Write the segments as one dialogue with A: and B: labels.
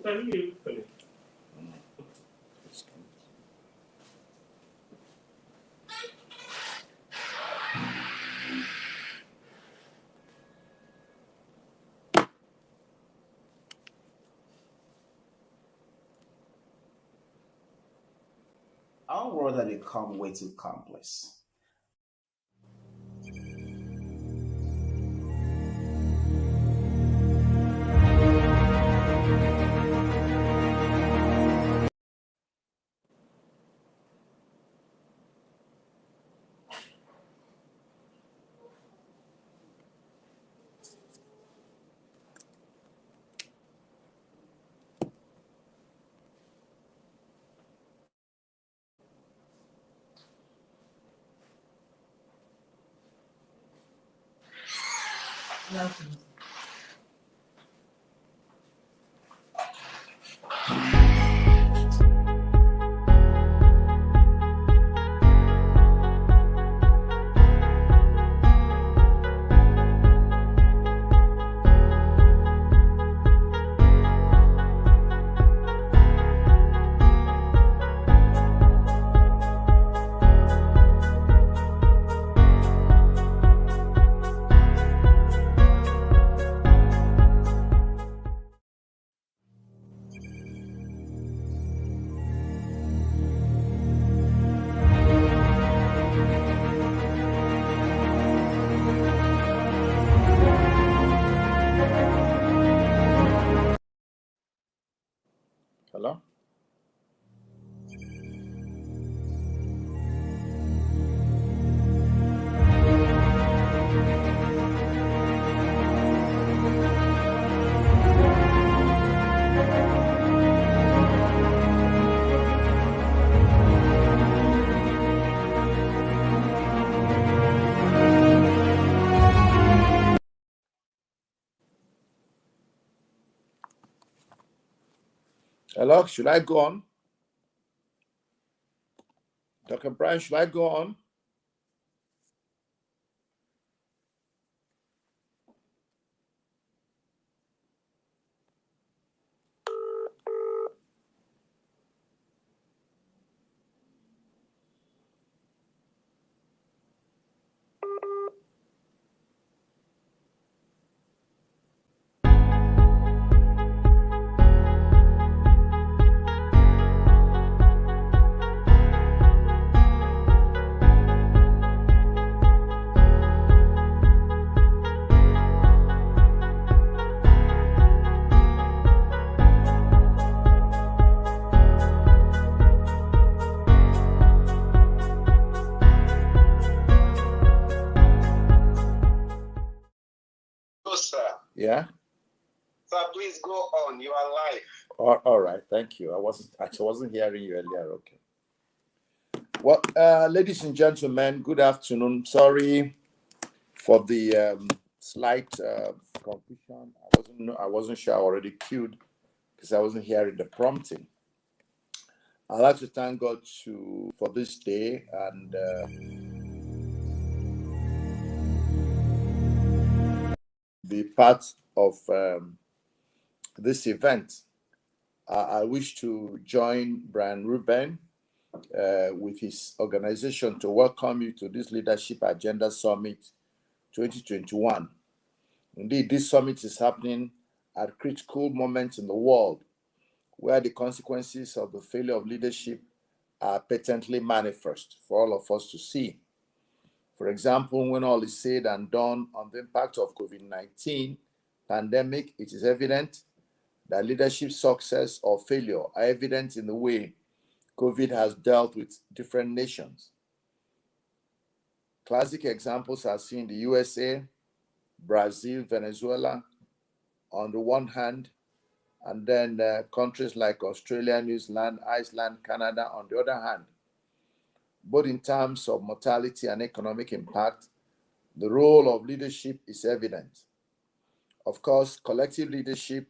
A: Our world has become way too complex. Hello? Hello, should I go on? Dr. Brian, should I go on? Yeah.
B: So please go on. You are live.
A: All right. Thank you. I wasn't hearing you earlier. Okay. Well, ladies and gentlemen, good afternoon. Sorry for the slight confusion. I wasn't sure I already queued because I wasn't hearing the prompting. I'd like to thank God for this day and be part of this event. I wish to join Brian Ruben with his organization to welcome you to this Leadership Agenda Summit 2021. Indeed, this summit is happening at a critical moment in the world where the consequences of the failure of leadership are patently manifest for all of us to see. For example, when all is said and done on the impact of COVID-19 pandemic, it is evident that leadership success or failure are evident in the way COVID has dealt with different nations. Classic examples are seen in the USA, Brazil, Venezuela on the one hand, and then countries like Australia, New Zealand, Iceland, Canada on the other hand. Both in terms of mortality and economic impact, the role of leadership is evident. Of course, collective leadership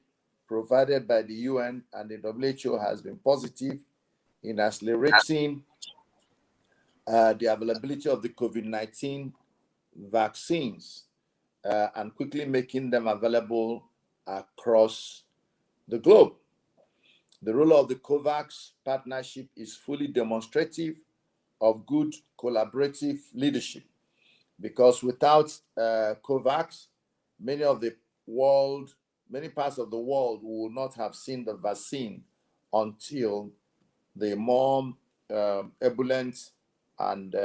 A: provided by the UN and the WHO has been positive in accelerating the availability of the COVID-19 vaccines and quickly making them available across the globe. The role of the COVAX partnership is fully demonstrative of good collaborative leadership, because without COVAX, many parts of the world will not have seen the vaccine until the more ebullient and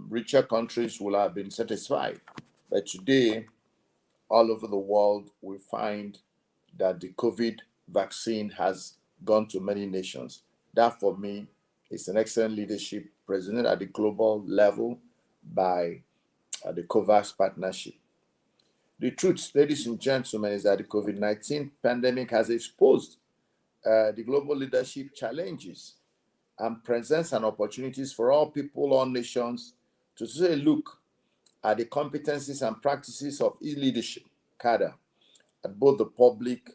A: richer countries will have been satisfied. But today, all over the world, we find that the COVID vaccine has gone to many nations. That, for me, is an excellent leadership presented at the global level by the COVAX partnership. The truth, ladies and gentlemen, is that the COVID-19 pandemic has exposed the global leadership challenges and presents an opportunities for all people, all nations, to take a look at the competencies and practices of e-leadership cadre at both the public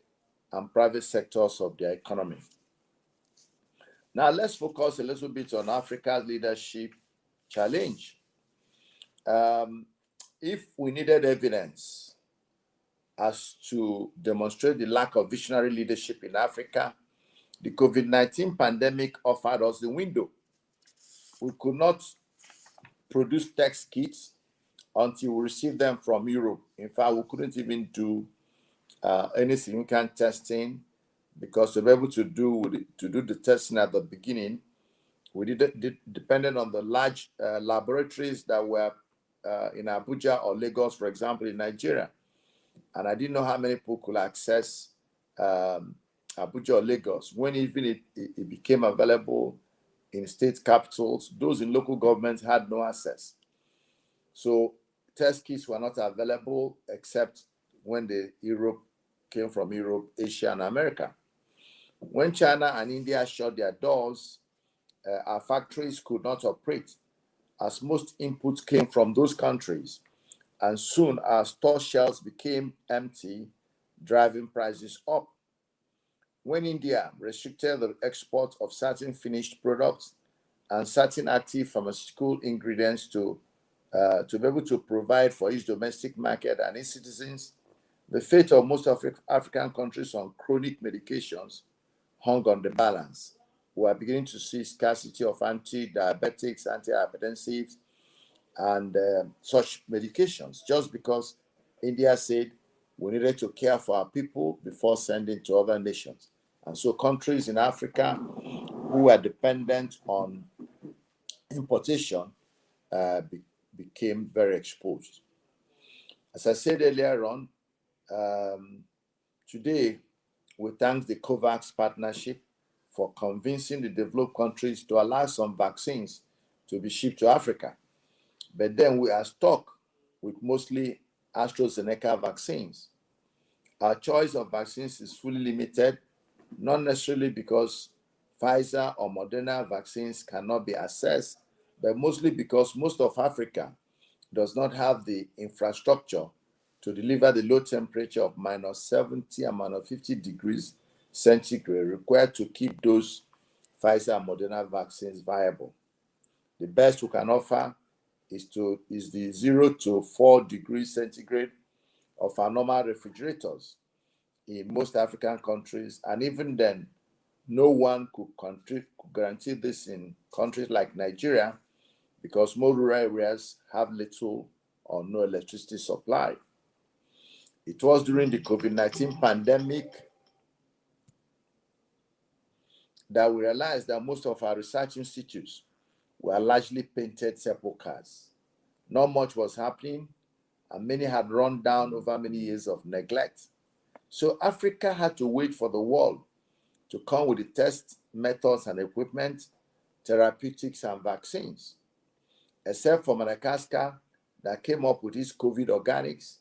A: and private sectors of their economy. Now, let's focus a little bit on Africa's leadership challenge. If we needed evidence as to demonstrate the lack of visionary leadership in Africa, the COVID-19 pandemic offered us the window. We could not produce test kits until we received them from Europe. In fact, we couldn't even do any significant testing, because to be able to do the testing at the beginning, we depended on the large laboratories that were in Abuja or Lagos, for example, in Nigeria. And I didn't know how many people could access Abuja or Lagos. When even it became available in state capitals, those in local governments had no access. So test kits were not available except when came from Europe, Asia, and America. When China and India shut their doors, our factories could not operate, as most inputs came from those countries. And soon our store shelves became empty, driving prices up. When India restricted the export of certain finished products and certain active pharmaceutical ingredients to be able to provide for its domestic market and its citizens, the fate of most African countries on chronic medications hung on the balance. We are beginning to see scarcity of anti-diabetics, antihypertensives, and such medications, just because India said we needed to care for our people before sending to other nations. And so countries in Africa who are dependent on importation became very exposed. As I said earlier on, today we thank the COVAX partnership for convincing the developed countries to allow some vaccines to be shipped to Africa. But then we are stuck with mostly AstraZeneca vaccines. Our choice of vaccines is fully limited, not necessarily because Pfizer or Moderna vaccines cannot be accessed, but mostly because most of Africa does not have the infrastructure to deliver the low temperature of -70 and -50 degrees centigrade required to keep those Pfizer and Moderna vaccines viable. The best we can offer is the 0 to 4 degrees centigrade of our normal refrigerators in most African countries. And even then, no one could guarantee this in countries like Nigeria, because more rural areas have little or no electricity supply. It was during the COVID-19 pandemic that we realized that most of our research institutes were largely painted sepulchres. Not much was happening, and many had run down over many years of neglect. So Africa had to wait for the world to come with the test methods and equipment, therapeutics, and vaccines. Except for Madagascar, that came up with its COVID organics,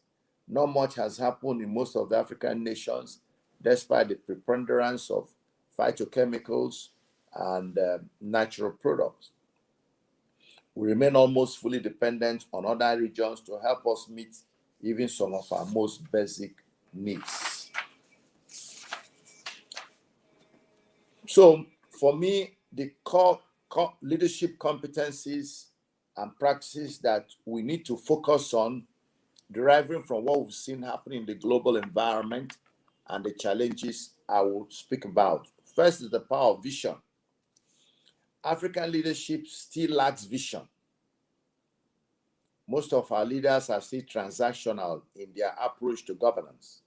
A: not much has happened in most of the African nations, despite the preponderance of phytochemicals and natural products. We remain almost fully dependent on other regions to help us meet even some of our most basic needs. So for me, the core leadership competencies and practices that we need to focus on, deriving from what we've seen happen in the global environment and the challenges I will speak about First is the power of vision. African leadership still lacks vision. Most of our leaders are still transactional in their approach to governance.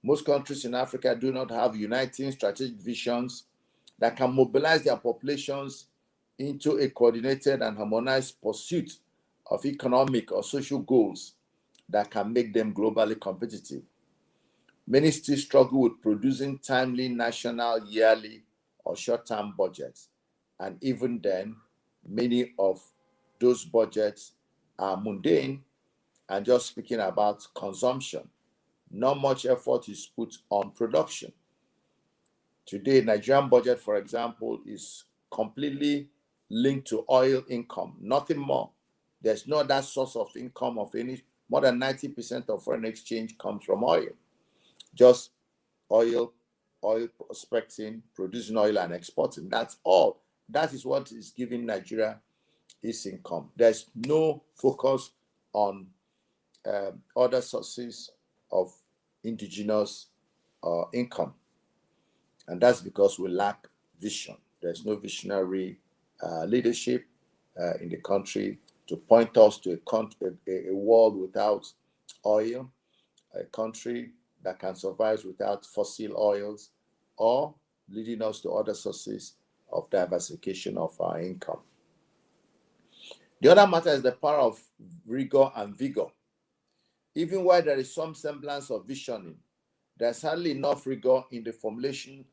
A: Most countries in Africa do not have uniting strategic visions that can mobilize their populations into a coordinated and harmonized pursuit of economic or social goals that can make them globally competitive. Many still struggle with producing timely national, yearly, or short-term budgets. And even then, many of those budgets are mundane and just speaking about consumption. Not much effort is put on production. Today, Nigerian budget, for example, is completely linked to oil income, nothing more. There's no other source of income of any. More than 90% of foreign exchange comes from oil. Just oil prospecting, producing oil and exporting. That's all. That is what is giving Nigeria its income. There's no focus on other sources of indigenous income. And that's because we lack vision. There's no visionary leadership in the country to point us to a world without oil, a country that can survive without fossil oils, or leading us to other sources of diversification of our income. The other matter is the power of rigor and vigor. Even where there is some semblance of visioning, there's hardly enough rigor in the formulation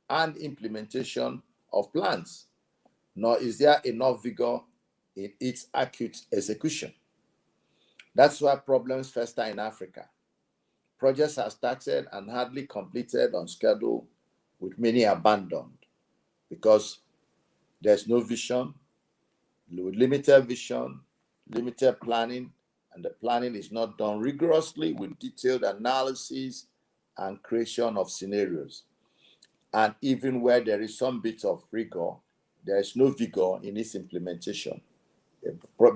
A: and implementation of plans, nor is there enough vigor in its acute execution. That's why problems fester in Africa. Projects are started and hardly completed on schedule, with many abandoned because there's no vision, limited vision, limited planning, and the planning is not done rigorously with detailed analysis and creation of scenarios. And even where there is some bit of rigor, there is no vigor in its implementation.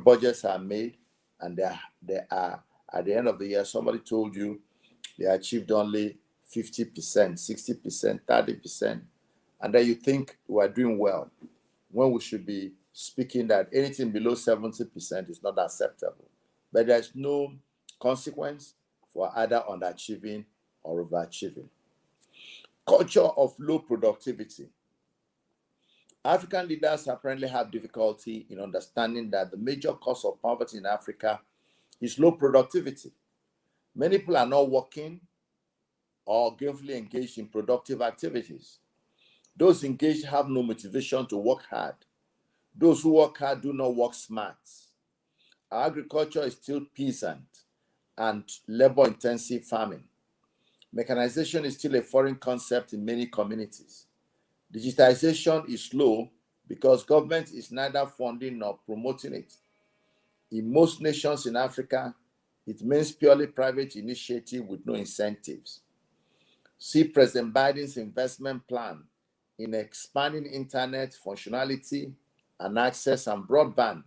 A: Budgets are made, and they are at the end of the year, somebody told you they achieved only 50%, 60%, 30%, and then you think we are doing well, when we should be speaking that anything below 70% is not acceptable. But there's no consequence for either underachieving or overachieving. Culture of low productivity. African leaders apparently have difficulty in understanding that the major cause of poverty in Africa is low productivity. Many people are not working or gainfully engaged in productive activities. Those engaged have no motivation to work hard. Those who work hard do not work smart. Our agriculture is still peasant and labor-intensive farming. Mechanization is still a foreign concept in many communities. Digitization is slow because government is neither funding nor promoting it. In most nations in Africa, it means purely private initiative with no incentives. See President Biden's investment plan in expanding internet functionality and access and broadband,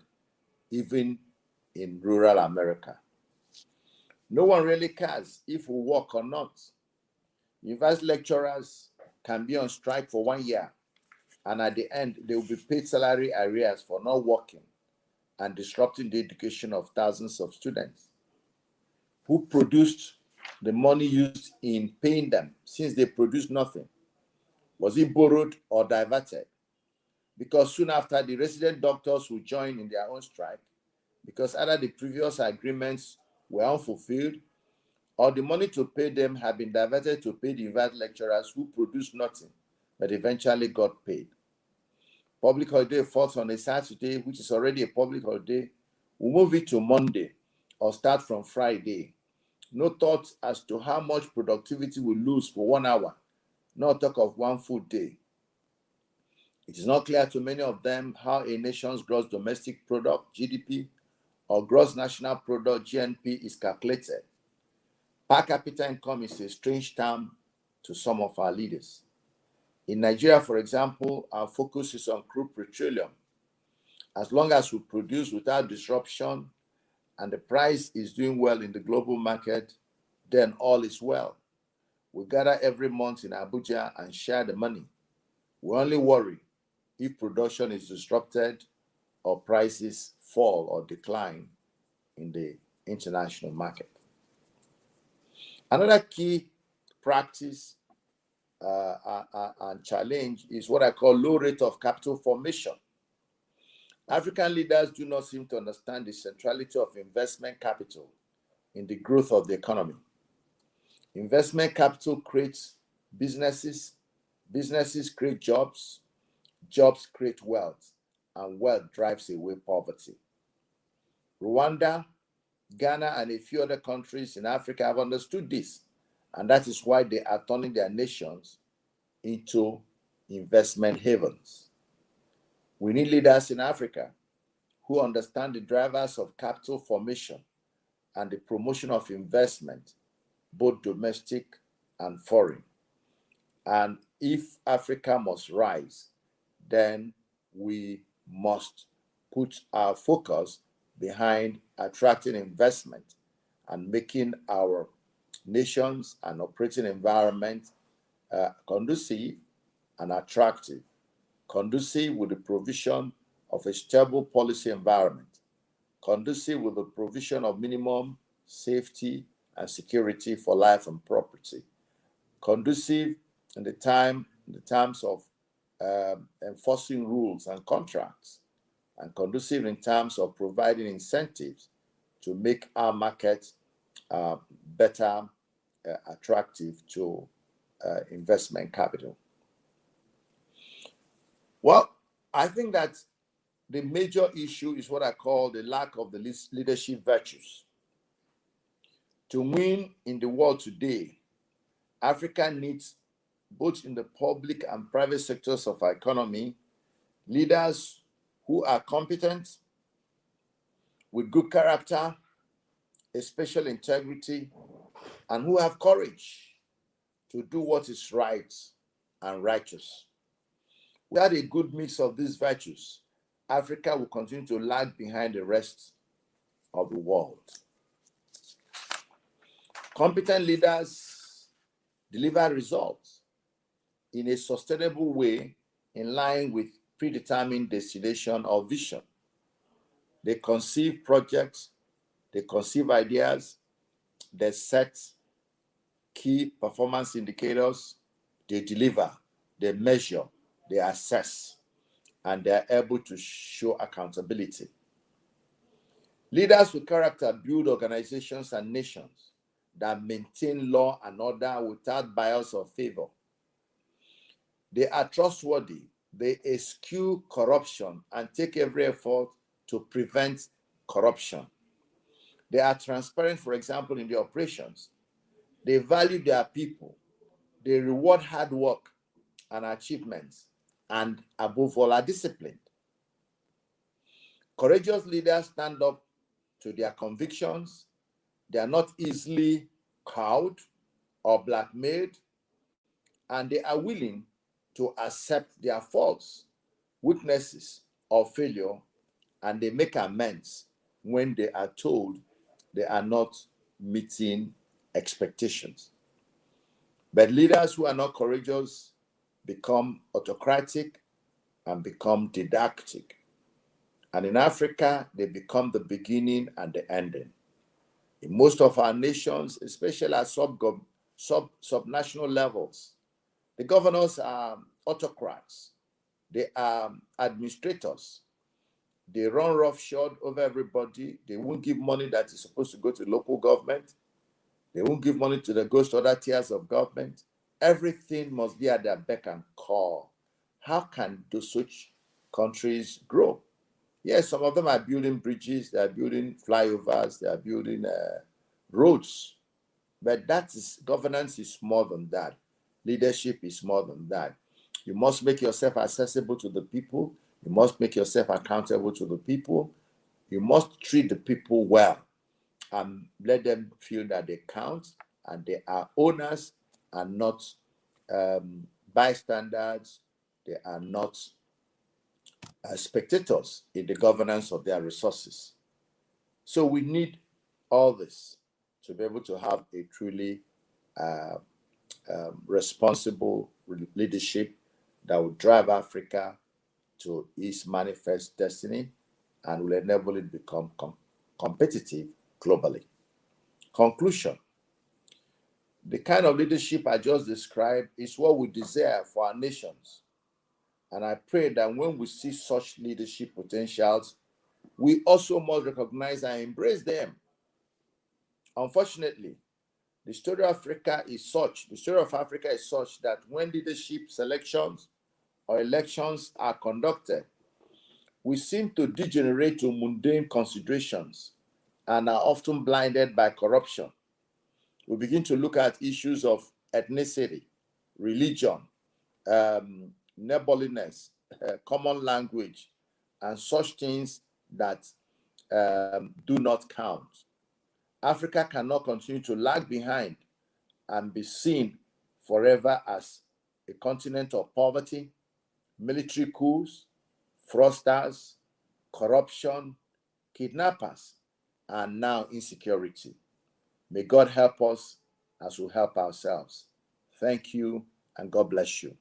A: even in rural America. No one really cares if we work or not. University lecturers can be on strike for 1 year, and at the end, they will be paid salary arrears for not working and disrupting the education of thousands of students. Who produced the money used in paying them, since they produced nothing? Was it borrowed or diverted? Because soon after, the resident doctors will join in their own strike because either the previous agreements were unfulfilled or the money to pay them had been diverted to pay the university lecturers who produced nothing but eventually got paid. Public holiday falls on a Saturday, which is already a public holiday. We'll move it to Monday or start from Friday. No thought as to how much productivity we lose for 1 hour, not talk of one full day. It is not clear to many of them how a nation's gross domestic product, GDP, or gross national product, GNP, is calculated. Per capita income is a strange term to some of our leaders. In Nigeria, for example, our focus is on crude petroleum. As long as we produce without disruption and the price is doing well in the global market, then all is well. We gather every month in Abuja and share the money. We only worry if production is disrupted or prices fall or decline in the international market. Another key practice and challenge is what I call low rate of capital formation. African leaders do not seem to understand the centrality of investment capital in the growth of the economy. Investment capital creates businesses, businesses create jobs, jobs create wealth, and wealth drives away poverty. Rwanda, Ghana, and a few other countries in Africa have understood this, and that is why they are turning their nations into investment havens. We need leaders in Africa who understand the drivers of capital formation and the promotion of investment, both domestic and foreign. And if Africa must rise, then we must put our focus behind attracting investment and making our nations and operating environment conducive and attractive, conducive with the provision of a stable policy environment, conducive with the provision of minimum safety and security for life and property, conducive in the terms of enforcing rules and contracts, and conducive in terms of providing incentives to make our market better attractive to investment capital. Well, I think that the major issue is what I call the lack of the leadership virtues. To win in the world today, Africa needs, both in the public and private sectors of our economy, leaders who are competent, with good character, a special integrity, and who have courage to do what is right and righteous. Without a good mix of these virtues, Africa will continue to lag behind the rest of the world. Competent leaders deliver results in a sustainable way in line with predetermined destination or vision. They conceive projects, they conceive ideas, they set key performance indicators, they deliver, they measure, they assess, and they are able to show accountability. Leaders with character build organizations and nations that maintain law and order without bias or favor. They are trustworthy, they eschew corruption and take every effort to prevent corruption. They are transparent, for example, in their operations. They value their people. They reward hard work and achievements, and above all, are disciplined. Courageous leaders stand up to their convictions. They are not easily cowed or blackmailed, and they are willing to accept their faults, weaknesses, or failure, and they make amends when they are told they are not meeting expectations. But leaders who are not courageous become autocratic and become didactic. And in Africa, they become the beginning and the ending. In most of our nations, especially at subnational levels, the governors are autocrats. They are administrators. They run roughshod over everybody. They won't give money that is supposed to go to local government. They won't give money to the ghost other tiers of government. Everything must be at their beck and call. How can those such countries grow? Yes, some of them are building bridges, they are building flyovers, they are building roads. But governance is more than that. Leadership is more than that. You must make yourself accessible to the people. You must make yourself accountable to the people. You must treat the people well and let them feel that they count and they are owners and not bystanders. They are not spectators in the governance of their resources. So we need all this to be able to have a truly responsible leadership that will drive Africa to its manifest destiny and will enable it become competitive globally. Conclusion. The kind of leadership I just described is what we desire for our nations. And I pray that when we see such leadership potentials, we also must recognize and embrace them. Unfortunately, the story of Africa is such that when leadership selections or elections are conducted, we seem to degenerate to mundane considerations and are often blinded by corruption. We begin to look at issues of ethnicity, religion, neighborliness, common language, and such things that do not count. Africa cannot continue to lag behind and be seen forever as a continent of poverty, military coups, fraudsters, corruption, kidnappers, and now insecurity. May God help us as we help ourselves. Thank you, and God bless you.